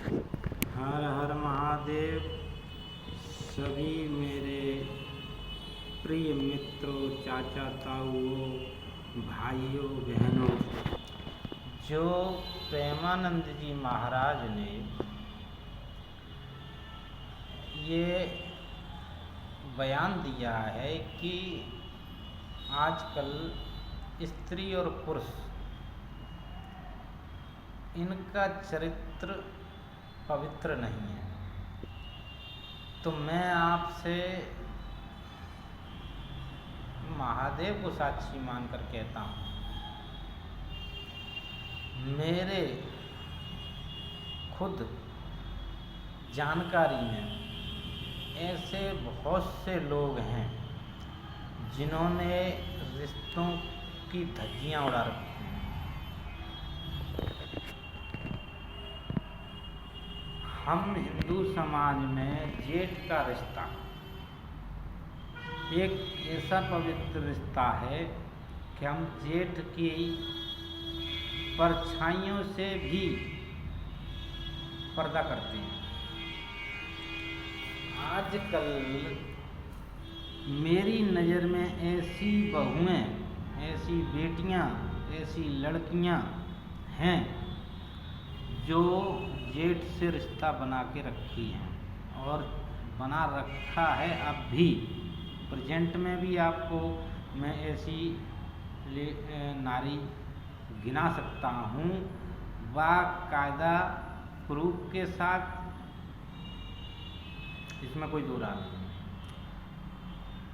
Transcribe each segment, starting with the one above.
हर हर महादेव। सभी मेरे प्रिय मित्रों, चाचा ताऊओं, भाइयों बहनों, जो प्रेमानंद जी महाराज ने ये बयान दिया है कि आजकल स्त्री और पुरुष इनका चरित्र पवित्र नहीं है, तो मैं आपसे महादेव को साक्षी मानकर कहता हूँ, मेरे खुद जानकारी में ऐसे बहुत से लोग हैं जिन्होंने रिश्तों की धज्जियाँ उड़ा रखी हैं। हम हिंदू समाज में जेठ का रिश्ता एक ऐसा पवित्र रिश्ता है कि हम जेठ की परछाइयों से भी पर्दा करते हैं। आजकल मेरी नज़र में ऐसी बहुएं, ऐसी बेटियां, ऐसी लड़कियां हैं जो जेठ से रिश्ता बना के रखी हैं और बना रखा है। अब भी प्रेजेंट में भी आपको मैं ऐसी नारी गिना सकता हूँ, बाकायदा प्रूफ के साथ, इसमें कोई दो राय नहीं।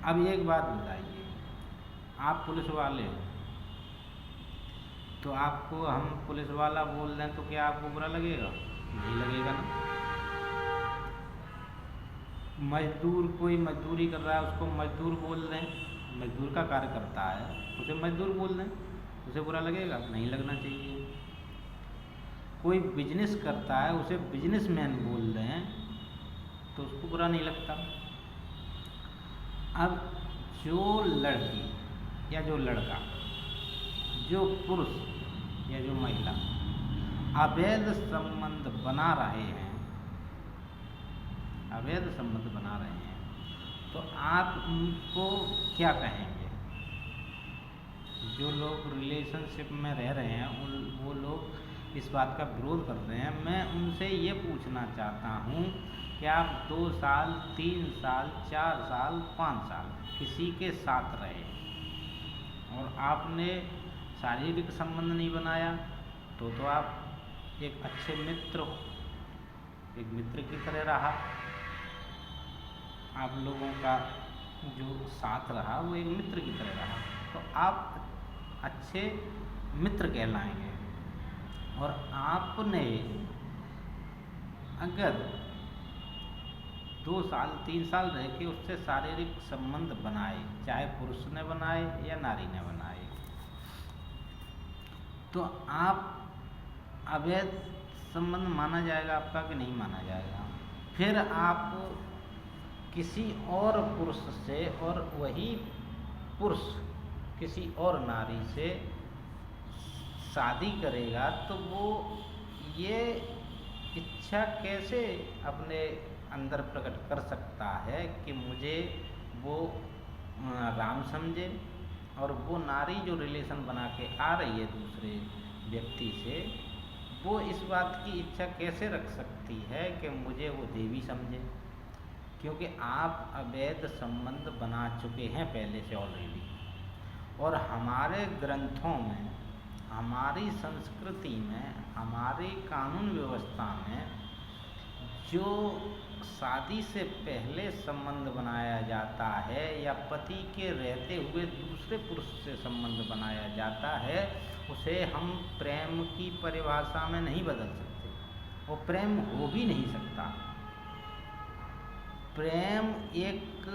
अब एक बात बताइए, आप पुलिस वाले हो तो आपको हम पुलिस वाला बोल दें तो क्या आपको बुरा लगेगा? नहीं लगेगा ना। मजदूर, कोई मजदूरी कर रहा है उसको मजदूर बोल दें, मजदूर का कार्य करता है उसे मजदूर बोल दें, उसे बुरा लगेगा? नहीं लगना चाहिए। कोई बिजनेस करता है उसे बिजनेसमैन बोल दें तो उसको बुरा नहीं लगता। अब जो लड़की या जो लड़का, जो पुरुष या जो महिला अवैध संबंध बना रहे हैं, अवैध संबंध बना रहे हैं, तो आप उनको क्या कहेंगे? जो लोग रिलेशनशिप में रह रहे हैं वो लोग इस बात का विरोध कर रहे हैं। मैं उनसे ये पूछना चाहता हूँ कि आप 2 साल, 3 साल, 4 साल, 5 साल किसी के साथ रहे और आपने शारीरिक संबंध नहीं बनाया तो आप एक अच्छे मित्र हो, एक मित्र की तरह रहा। आप लोगों का जो साथ रहा वो एक मित्र की तरह रहा, तो आप अच्छे मित्र कहलाएंगे। और आपने अगर 2 साल, 3 साल रह के उससे शारीरिक संबंध बनाए, चाहे पुरुष ने बनाए या नारी ने बनाए, तो आप अवैध संबंध माना जाएगा आपका कि नहीं माना जाएगा? फिर आप किसी और पुरुष से और वही पुरुष किसी और नारी से शादी करेगा तो वो ये इच्छा कैसे अपने अंदर प्रकट कर सकता है कि मुझे वो राम समझे? और वो नारी जो रिलेशन बना के आ रही है दूसरे व्यक्ति से, वो इस बात की इच्छा कैसे रख सकती है कि मुझे वो देवी समझे? क्योंकि आप अवैध संबंध बना चुके हैं पहले से ऑलरेडी। और हमारे ग्रंथों में, हमारी संस्कृति में, हमारी कानून व्यवस्था में जो शादी से पहले संबंध बनाया जाता है या पति के रहते हुए दूसरे पुरुष से संबंध बनाया जाता है, उसे हम प्रेम की परिभाषा में नहीं बदल सकते। वो प्रेम हो भी नहीं सकता। प्रेम एक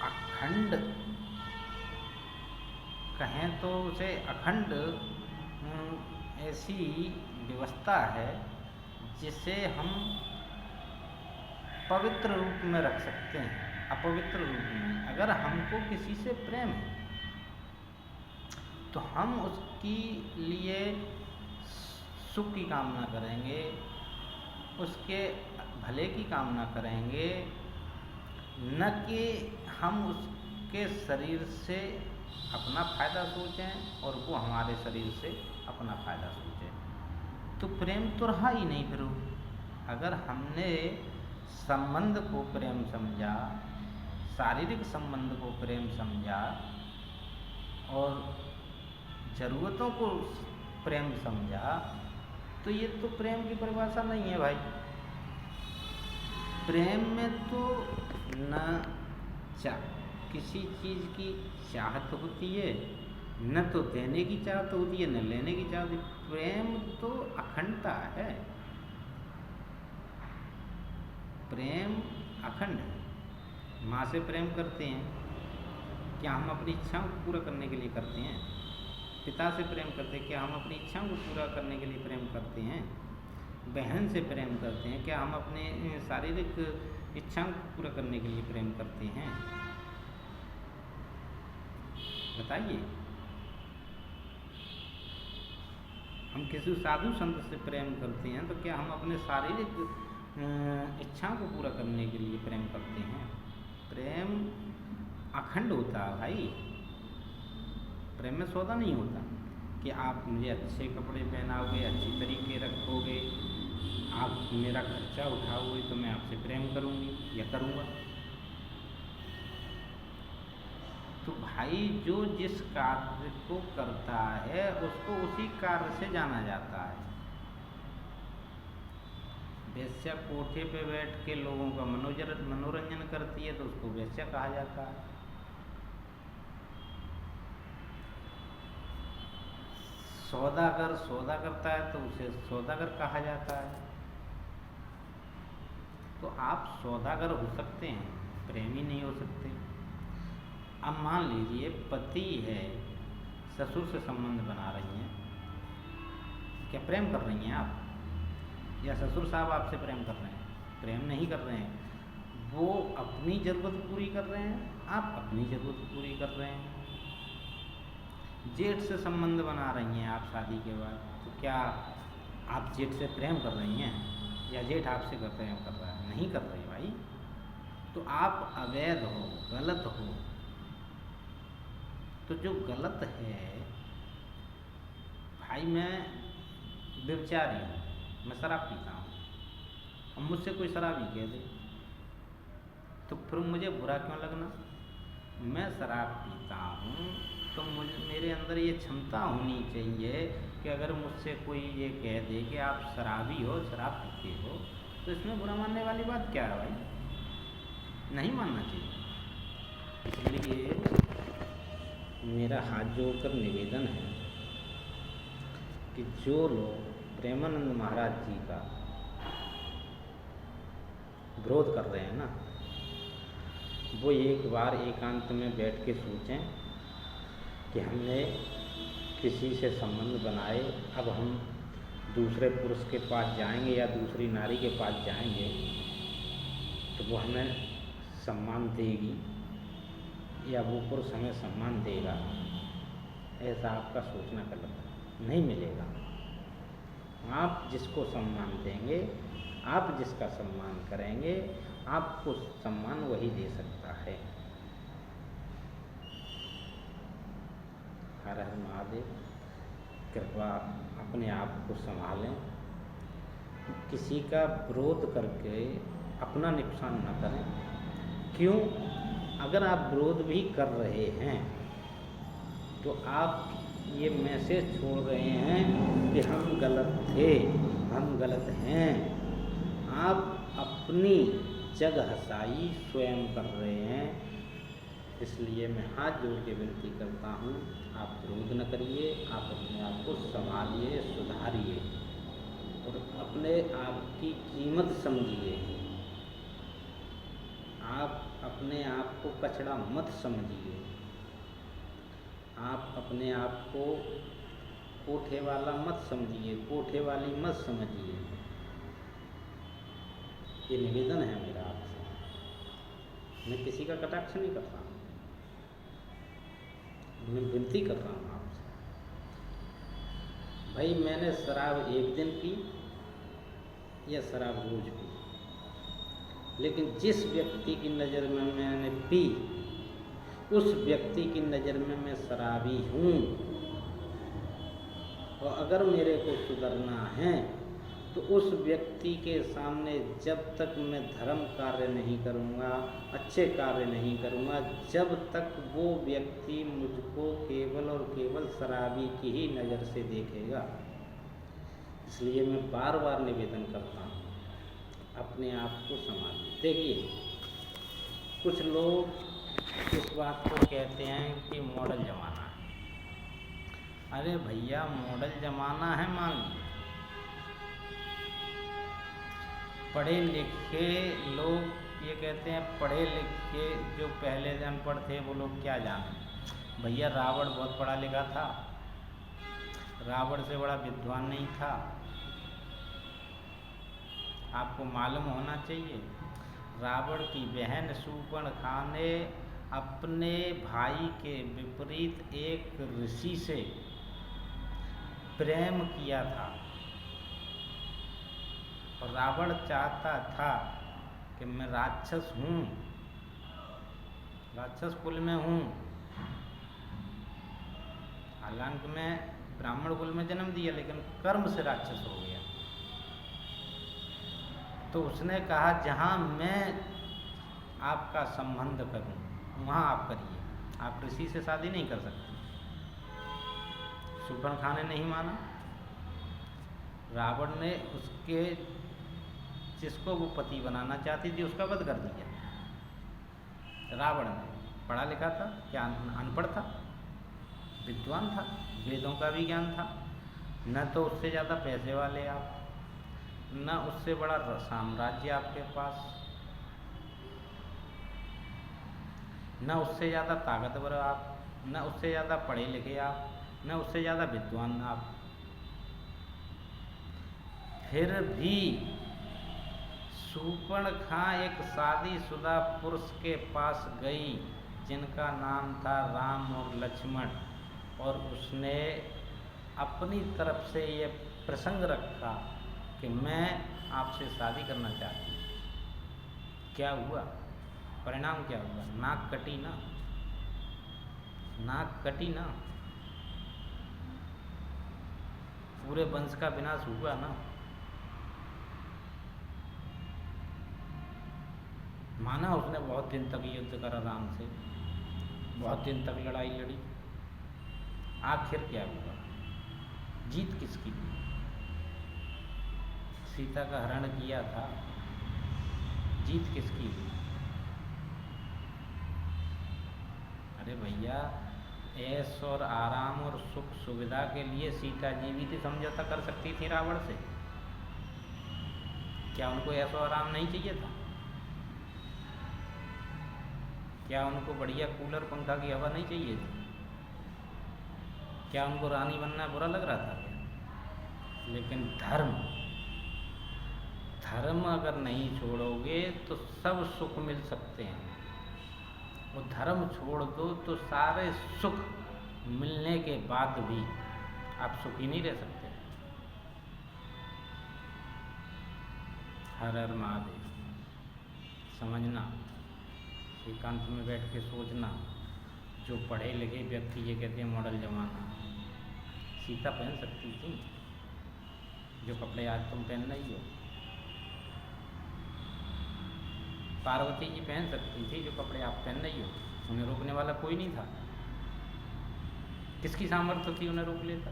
अखंड, कहें तो उसे अखंड ऐसी व्यवस्था है जिसे हम पवित्र रूप में रख सकते हैं, अपवित्र रूप में। अगर हमको किसी से प्रेम है तो हम उसकी लिए सुख की कामना करेंगे, उसके भले की कामना करेंगे, न कि हम उसके शरीर से अपना फ़ायदा सोचें और वो हमारे शरीर से अपना फ़ायदा सोचें। तो प्रेम तो रहा ही नहीं फिर। अगर हमने संबंध को प्रेम समझा, शारीरिक संबंध को प्रेम समझा और ज़रूरतों को प्रेम समझा, तो ये तो प्रेम की परिभाषा नहीं है भाई। प्रेम में तो न किसी चीज़ की चाहत होती है, न तो देने की चाहत होती है, न लेने की चाहत होती है। प्रेम तो अखंडता है, प्रेम अखंड है। माँ से प्रेम करते हैं, क्या हम अपनी इच्छाओं को पूरा करने के लिए करते हैं? पिता से प्रेम करते हैं, क्या हम अपनी इच्छाओं को पूरा करने के लिए प्रेम करते हैं? बहन से प्रेम करते हैं, क्या हम अपने शारीरिक इच्छाओं को पूरा करने के लिए प्रेम करते हैं? बताइए। हम किसी साधु संत से प्रेम करते हैं, तो क्या हम अपने शारीरिक इच्छाओं को पूरा करने के लिए प्रेम करते हैं? प्रेम अखंड होता है भाई। प्रेम में सौदा नहीं होता कि आप मुझे अच्छे कपड़े पहनाओगे, अच्छी तरीके रखोगे, आप मेरा खर्चा उठाओगे तो मैं आपसे प्रेम करूँगी या करूँगा। तो भाई जो जिस कार्य को करता है उसको उसी कार्य से जाना जाता है। वेश्या कोठे पे बैठ के लोगों का मनोरंजन करती है तो उसको वेश्या कहा जाता है। सौदागर सौदा करता है तो उसे सौदागर कहा जाता है। तो आप सौदागर हो सकते हैं, प्रेमी नहीं हो सकते। अब मान लीजिए पति है, ससुर से संबंध बना रही हैं, क्या प्रेम कर रही हैं आप? या ससुर साहब आपसे प्रेम कर रहे हैं? प्रेम नहीं कर रहे हैं। वो अपनी ज़रूरत पूरी कर रहे हैं, आप अपनी ज़रूरत पूरी कर रहे हैं। जेठ से संबंध बना रही हैं आप शादी के बाद, तो क्या आप जेठ से प्रेम कर रही हैं या जेठ आपसे प्रेम कर रहा है? नहीं कर रही भाई। तो आप अवैध हो, गलत हो। तो जो गलत है भाई, मैं व्यभिचारी हूँ, मैं शराब पीता हूँ, अब मुझसे कोई शराबी कह दे तो फिर मुझे बुरा क्यों लगना? मैं शराब पीता हूँ तो मेरे अंदर ये क्षमता होनी चाहिए कि अगर मुझसे कोई ये कह दे कि आप शराबी हो, शराब पीते हो, तो इसमें बुरा मानने वाली बात क्या है भाई? नहीं मानना चाहिए। इसलिए मेरा हाथ जोड़कर निवेदन है कि जो लोग प्रेमानंद महाराज जी का विरोध कर रहे हैं ना, वो एक बार एकांत में बैठ के सोचें कि हमने किसी से संबंध बनाए, अब हम दूसरे पुरुष के पास जाएंगे या दूसरी नारी के पास जाएंगे तो वो हमें सम्मान देगी या वो पुरुष हमें सम्मान देगा। ऐसा आपका सोचना गलत है, नहीं मिलेगा। आप जिसको सम्मान देंगे, आप जिसका सम्मान करेंगे, आपको सम्मान वही दे सकता है। हर हर महादेव। कृपया अपने आप को संभालें, किसी का विरोध करके अपना नुकसान न करें। क्यों? अगर आप विरोध भी कर रहे हैं तो आप ये मैसेज छोड़ रहे हैं कि हम गलत थे, हम गलत हैं। आप अपनी जगहसाई स्वयं कर रहे हैं। इसलिए मैं हाथ जोड़ के विनती करता हूँ, आप विरोध न करिए, आप अपने आप को संभालिए, सुधारिए और अपने आप की कीमत समझिए। आप अपने आप को कचरा मत समझिए। आप अपने आप को कोठे वाला मत समझिए, कोठे वाली मत समझिए। ये निवेदन है मेरा आपसे। मैं किसी का कटाक्ष नहीं कर रहा हूँ, मैं विनती कर रहा हूँ आपसे। भाई मैंने शराब एक दिन पी या शराब रोज पी, लेकिन जिस व्यक्ति की नज़र में मैंने पी उस व्यक्ति की नज़र में मैं शराबी हूँ। और अगर मेरे को सुधरना है तो उस व्यक्ति के सामने जब तक मैं धर्म कार्य नहीं करूँगा, अच्छे कार्य नहीं करूँगा, जब तक वो व्यक्ति मुझको केवल और केवल शराबी की ही नज़र से देखेगा। इसलिए मैं बार बार निवेदन करता हूँ, अपने आप को संभालिए। देखिए, कुछ लोग इस बात को कहते हैं कि मॉडल ज़माना है। अरे भैया, मॉडल ज़माना है मान लीजिए, पढ़े लिखे लोग ये कहते हैं, पढ़े लिखे जो पहले से अनपढ़ थे वो लोग क्या जाने। भैया, रावण बहुत पढ़ा लिखा था, रावण से बड़ा विद्वान नहीं था। आपको मालूम होना चाहिए, रावण की बहन शूर्पणखा ने अपने भाई के विपरीत एक ऋषि से प्रेम किया था। और रावण चाहता था कि मैं राक्षस हूँ, राक्षस कुल में हूँ, हालांकि मैं ब्राह्मण कुल में जन्म दिया लेकिन कर्म से राक्षस हो गया। तो उसने कहा जहाँ मैं आपका संबंध करूँ वहाँ आप करिए, आप ऋषि से शादी नहीं कर सकते। शूर्पणखा ने नहीं माना। रावण ने उसके जिसको वो पति बनाना चाहती थी उसका वध कर दिया। रावण ने पढ़ा लिखा था क्या अनपढ़ था? विद्वान था, वेदों का भी ज्ञान था। न तो उससे ज़्यादा पैसे वाले आप, न उससे बड़ा साम्राज्य आपके पास, न उससे ज़्यादा ताकतवर आप, न उससे ज़्यादा पढ़े लिखे आप, न उससे ज़्यादा विद्वान आप। फिर भी शूर्पणखा एक शादीशुदा पुरुष के पास गई जिनका नाम था राम और लक्ष्मण, और उसने अपनी तरफ से ये प्रसंग रखा कि मैं आपसे शादी करना चाहती हूँ। क्या हुआ? परिणाम क्या हुआ? नाक कटी ना, नाक कटी ना, पूरे वंश का विनाश हुआ ना। माना उसने बहुत दिन तक युद्ध करा राम से, बहुत दिन तक लड़ाई लड़ी, आखिर क्या हुआ? जीत किसकी थी? सीता का हरण किया था, जीत किसकी हुई? अरे भैया, ऐश और आराम और सुख सुविधा के लिए सीता जी भी थी, समझौता कर सकती थी रावण से। क्या उनको ऐश और आराम नहीं चाहिए था? क्या उनको बढ़िया कूलर पंखा की हवा नहीं चाहिए थी? क्या उनको रानी बनना बुरा लग रहा था क्या? लेकिन धर्म, धर्म अगर नहीं छोड़ोगे तो सब सुख मिल सकते हैं, और धर्म छोड़ दो तो सारे सुख मिलने के बाद भी आप सुखी नहीं रह सकते। हर हर महादेव। समझना, एकांत में बैठ के सोचना। जो पढ़े लिखे व्यक्ति ये कहते हैं मॉडल जमाना, सीता पहन सकती थी जो कपड़े आज तुम पहन रही हो। पार्वती जी पहन सकती थी जो कपड़े आप पहन रही हो, उन्हें रोकने वाला कोई नहीं था। किसकी सामर्थ्य थी उन्हें रोक लेता?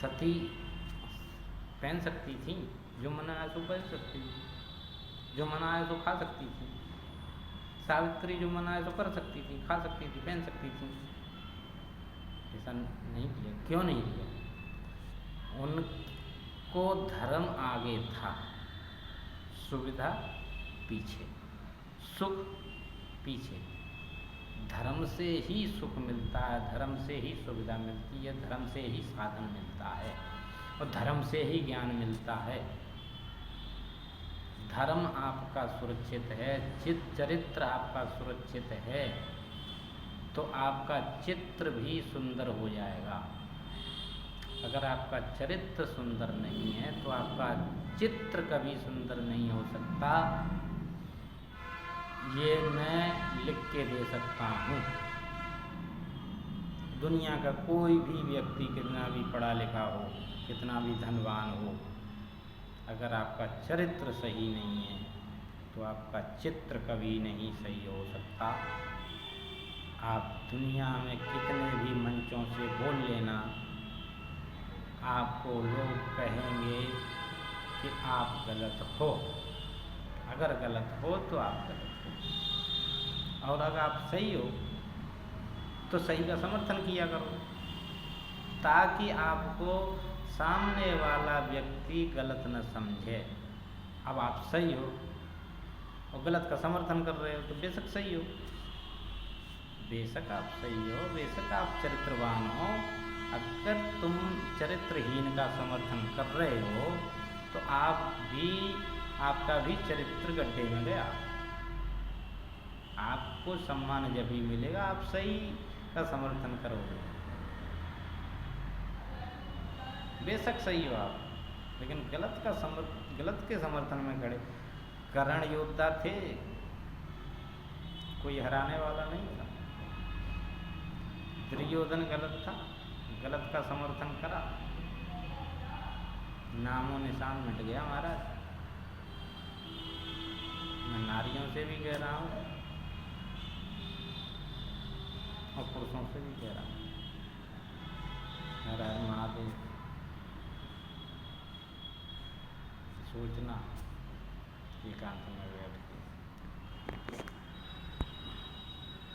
सती पहन सकती थी, जो मना आए सो पहन सकती थी, जो मना आए सो खा सकती थी। सावित्री जो मना आए सो कर सकती थी, खा सकती थी, पहन सकती थी। ऐसा नहीं किया। क्यों नहीं किया? उनको धर्म आगे था, सुविधा पीछे, सुख पीछे। धर्म से ही सुख मिलता है, धर्म से ही सुविधा मिलती है, धर्म से ही साधन मिलता है, और धर्म से ही ज्ञान मिलता है। धर्म आपका सुरक्षित है, चित चरित्र आपका सुरक्षित है, तो आपका चित्र भी सुंदर हो जाएगा। अगर आपका चरित्र सुंदर नहीं है तो आपका चित्र कभी सुंदर नहीं हो सकता। ये मैं लिख के दे सकता हूँ। दुनिया का कोई भी व्यक्ति कितना भी पढ़ा लिखा हो, कितना भी धनवान हो, अगर आपका चरित्र सही नहीं है तो आपका चित्र कभी नहीं सही हो सकता। आप दुनिया में कितने भी मंचों से बोल लेना, आपको लोग कहेंगे कि आप गलत हो। अगर गलत हो तो आप गलत हो, और अगर आप सही हो तो सही का समर्थन किया करो, ताकि आपको सामने वाला व्यक्ति गलत न समझे। अब आप सही हो और गलत का समर्थन कर रहे हो तो बेशक सही हो, बेशक आप सही हो, बेशक आप चरित्रवान हो। अगर तुम चरित्रहीन का समर्थन कर रहे हो तो आपका भी चरित्र गड्ढे में गया। आपको सम्मान जब भी मिलेगा आप सही का समर्थन करोगे, बेशक सही हो आप, लेकिन गलत के समर्थन में खड़े। कर्ण योद्धा थे, कोई हराने वाला नहीं था। दुर्योधन गलत था, गलत का समर्थन करा, नामो निशान मिट गया महाराज। मैं नारियों से भी कह रहा हूँ और पुरुषों से भी कह रहा हूँ, हर हर महादेव। सोचना एकांत में बैठ